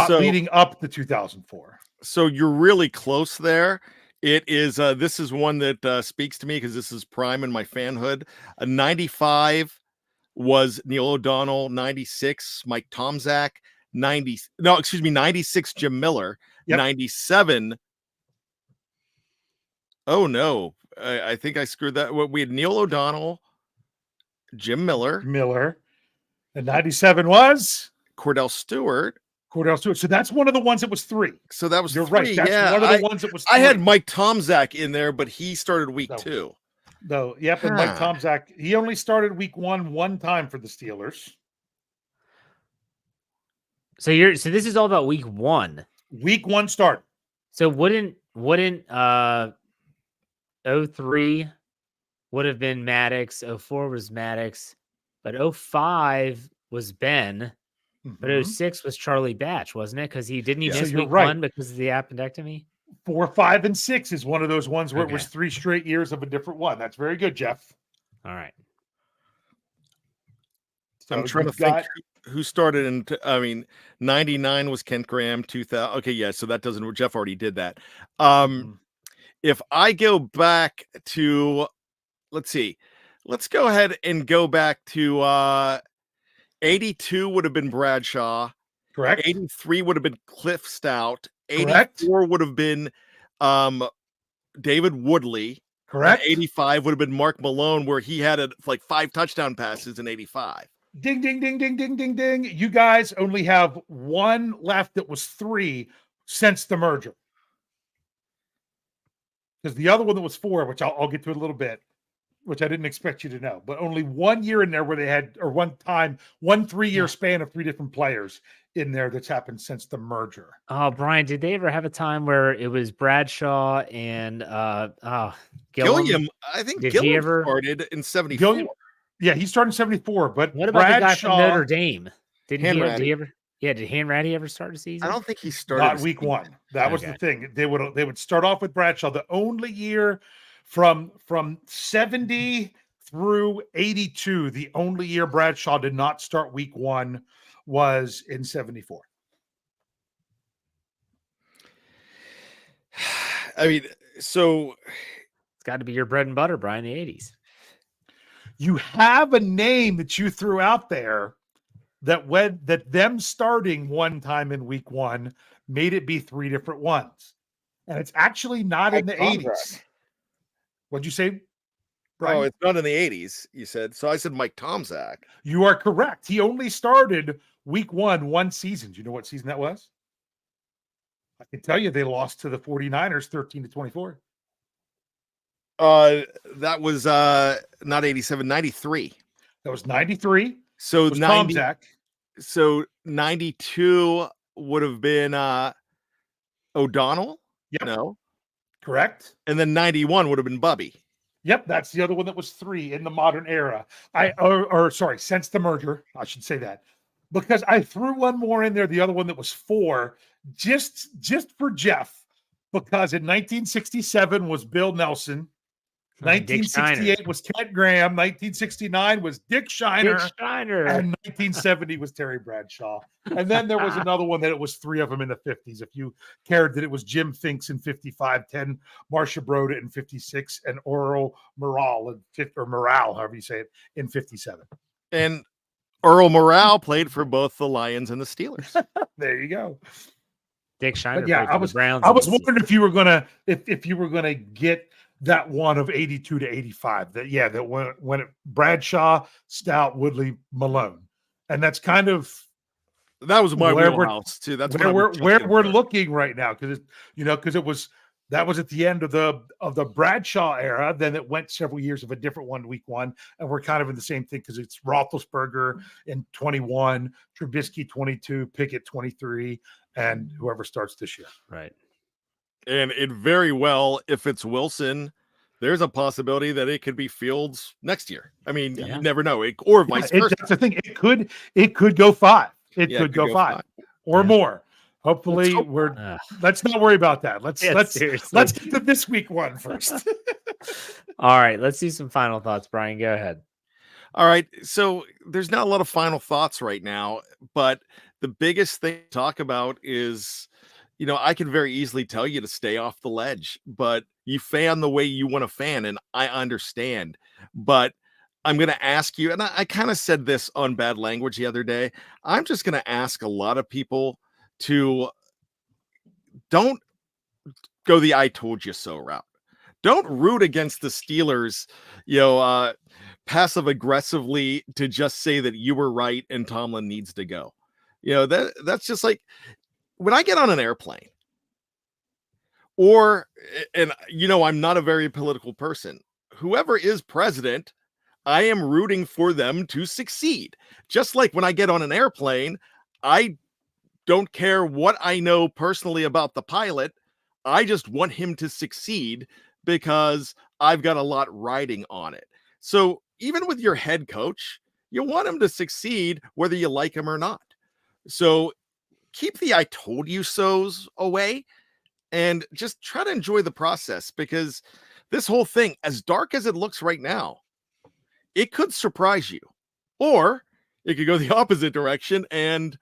leading up to 2004. So you're really close there. It is. This is one that speaks to me because this is prime in my fanhood. 95 was Neil O'Donnell. 96 Mike Tomczak. 96 Jim Miller. Yep. 97. Oh no, I think I screwed that. We had Neil O'Donnell, Jim Miller, and 97 was Cordell Stewart. So that's one of the ones that was 3. So that was You're 3. right. That's one of the ones that was 3. I had Mike Tomczak in there, but he started week 2. No, yep. And Mike Tomczak, he only started week 1 one time for the Steelers. So this is all about week 1. Week 1 start. So wouldn't 03 would have been Maddox, 04 was Maddox, but 05 was Ben, but 06 was Charlie Batch, wasn't it? Because he didn't even miss week 1 because of the appendectomy. 4, 5, and 6 is one of those ones where it was 3 straight years of a different one. That's very good, Jeff. All right. So I'm trying to think who started in. 99 was Kent Graham. 2000. Okay, yeah. So that doesn't. Jeff already did that. If I go back to, let's see, let's go ahead and go back to 82 would have been Bradshaw. Correct. 83 would have been Cliff Stout. Correct. 84 would have been David Woodley. Correct. 85 would have been Mark Malone, where he had 5 touchdown passes in 85. Ding, ding, ding, ding, ding, ding, ding. You guys only have one left that was 3 since the merger. Because the other one that was 4, which I'll get to in a little bit, which I didn't expect you to know, but only 1 year in there where they had, or 1 3-year span of 3 different players in there that's happened since the merger. Oh, Brian, did they ever have a time where it was Bradshaw and Gilliam? I think Gilliam started in 74. Yeah, he started in 74. But what about Bradshaw, the guy from Notre Dame? Did Hanratty ever start a season? I don't think he started. Not week 1. That was the thing. They would start off with Bradshaw. The only year from 70 through 82, the only year Bradshaw did not start week 1 was in 74. I mean, so it's got to be your bread and butter, Brian, the 80s. You have a name that you threw out there that them starting one time in week 1 made it be 3 different ones. And it's actually not in the 80s. What'd you say, Brian? Oh, it's not in the 80s, you said. So I said Mike Tomczak. You are correct. He only started week 1 season. Do you know what season that was? I can tell you they lost to the 49ers 13-24. That was not 87, 93. That was 93. So 90, Tomczak. So 92 would have been O'Donnell. Yep. No. Correct. And then 91 would have been Bubby. Yep, that's the other one that was 3 in the modern era. Since the merger, I should say that. Because I threw one more in there, the other one that was 4, just for Jeff. Because in 1967 was Bill Nelson. Dick Shiner. 1968 was Kent Graham. 1969 was Dick Shiner. Dick Shiner. And 1970 was Terry Bradshaw. And then there was another one that it was three of them in the 50s. If you cared, that it was Jim Finks in 55, 10 Marcia Broda in 56, and Earl Morrall or Morale, however you say it, in 57. And Earl Morrall played for both the Lions and the Steelers. There you go. Dick Shiner. But yeah, I was wondering if you were gonna get that one of 82 to 85. That when it, Bradshaw, Stout, Woodley, Malone, and that's kind of that was my where wheelhouse too. That's where we're looking right now, because that was at the end of the Bradshaw era. Then it went several years of a different one, week one, and we're kind of in the same thing because it's Roethlisberger in 21, Trubisky 22, Pickett 23, and whoever starts this year. Right. And it very well, if it's Wilson, there's a possibility that it could be Fields next year. I mean, you never know, or vice versa. That's the thing. It could go 5. It could go 5 or more. Hopefully, let's not worry about that. Let's get to this week one first. All right, let's see some final thoughts. Brian, go ahead. All right, so there's not a lot of final thoughts right now, but the biggest thing to talk about is, I can very easily tell you to stay off the ledge, but you fan the way you want to fan, and I understand. But I'm going to ask you, and I kind of said this on Bad Language the other day, I'm just going to ask a lot of people to don't go the I told you so route. Don't root against the Steelers, passive aggressively to just say that you were right and Tomlin needs to go. That's just like when I get on an airplane I'm not a very political person. Whoever is president, I am rooting for them to succeed. Just like when I get on an airplane, I don't care what I know personally about the pilot. I just want him to succeed because I've got a lot riding on it. So even with your head coach, you want him to succeed whether you like him or not. So keep the I told you so's away and just try to enjoy the process, because this whole thing, as dark as it looks right now, it could surprise you, or it could go the opposite direction and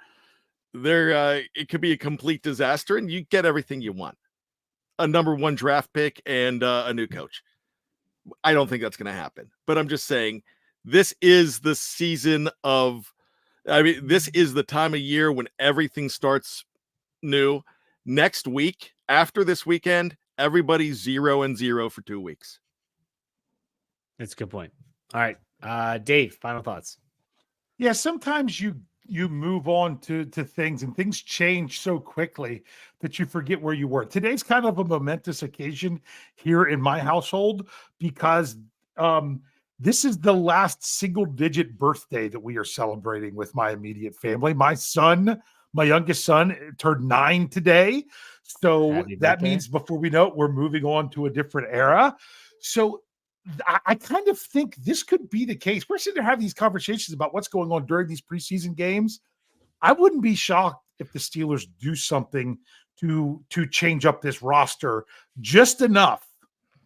it could be a complete disaster and you get everything you want. A number 1 draft pick and a new coach. I don't think that's going to happen, but I'm just saying this is the season this is the time of year when everything starts new. Next week, after this weekend, everybody's 0-0 for 2 weeks. That's a good point. All right. Dave, final thoughts. Yeah, sometimes you move on to things, and things change so quickly that you forget where you were. Today's kind of a momentous occasion here in my household, because this is the last single-digit birthday that we are celebrating with my immediate family. My youngest son, turned 9 today. So that means before we know it, we're moving on to a different era. So I kind of think this could be the case. We're sitting there having these conversations about what's going on during these preseason games. I wouldn't be shocked if the Steelers do something to change up this roster just enough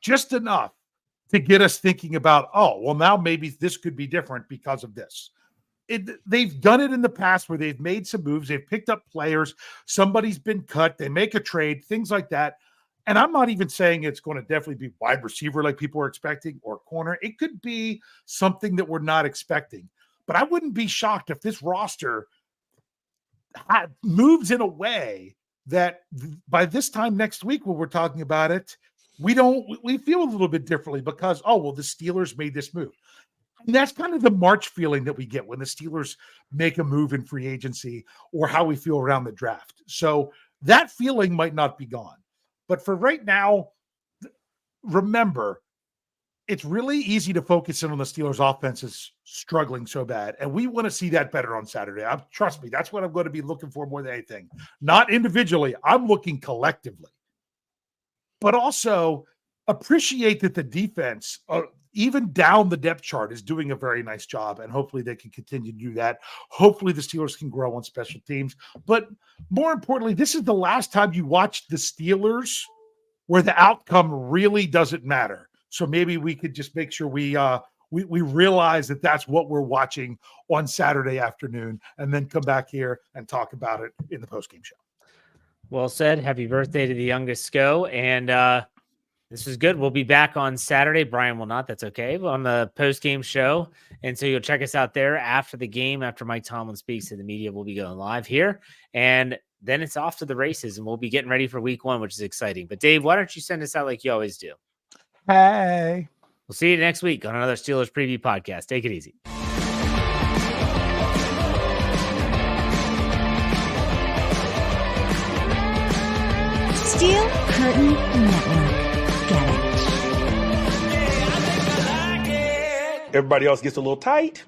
to get us thinking about, now maybe this could be different because of this. They've done it in the past where they've made some moves. They've picked up players. Somebody's been cut. They make a trade, things like that. And I'm not even saying it's going to definitely be wide receiver like people are expecting or corner. It could be something that we're not expecting. But I wouldn't be shocked if this roster moves in a way that by this time next week when we're talking about it, we feel a little bit differently because, the Steelers made this move. And that's kind of the March feeling that we get when the Steelers make a move in free agency, or how we feel around the draft. So that feeling might not be gone. But for right now, remember, it's really easy to focus in on the Steelers' offense is struggling so bad. And we want to see that better on Saturday. Trust me, that's what I'm going to be looking for more than anything. Not individually. I'm looking collectively. But also appreciate that the defense, even down the depth chart, is doing a very nice job. And hopefully they can continue to do that. Hopefully the Steelers can grow on special teams. But more importantly, this is the last time you watch the Steelers where the outcome really doesn't matter. So maybe we could just make sure we realize that that's what we're watching on Saturday afternoon, and then come back here and talk about it in the postgame show. Well said. Happy birthday to the youngest Sco. And this is good. We'll be back on Saturday. Bryan will not. That's okay. On the post-game show. And so you'll check us out there after the game, after Mike Tomlin speaks to the media. We'll be going live here. And then it's off to the races, and we'll be getting ready for week 1, which is exciting. But Dave, why don't you send us out like you always do? Hey. We'll see you next week on another Steelers preview podcast. Take it easy. Steel Curtain Network. Get it. Everybody else gets a little tight.